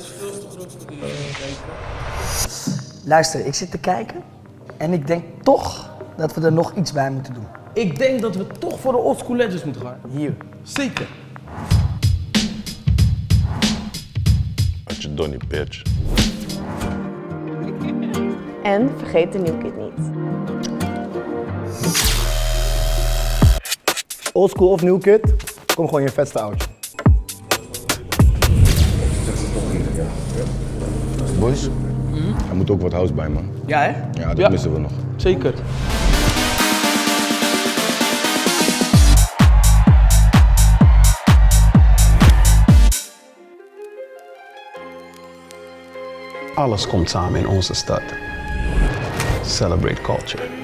is veel te groot voor die kijken. Luister, ik zit te kijken en ik denk toch dat we er nog iets bij moeten doen. Ik denk dat we toch voor de oldschool legends moeten gaan. Hier. Zeker. Had je Donnie, bitch. En vergeet de New Kid niet. Oldschool of new kid, kom gewoon je vetste oudje. Boys, er moet ook wat house bij, man. Ja, hè? Ja, dat missen we nog. Zeker. Alles komt samen in onze stad. Celebrate culture.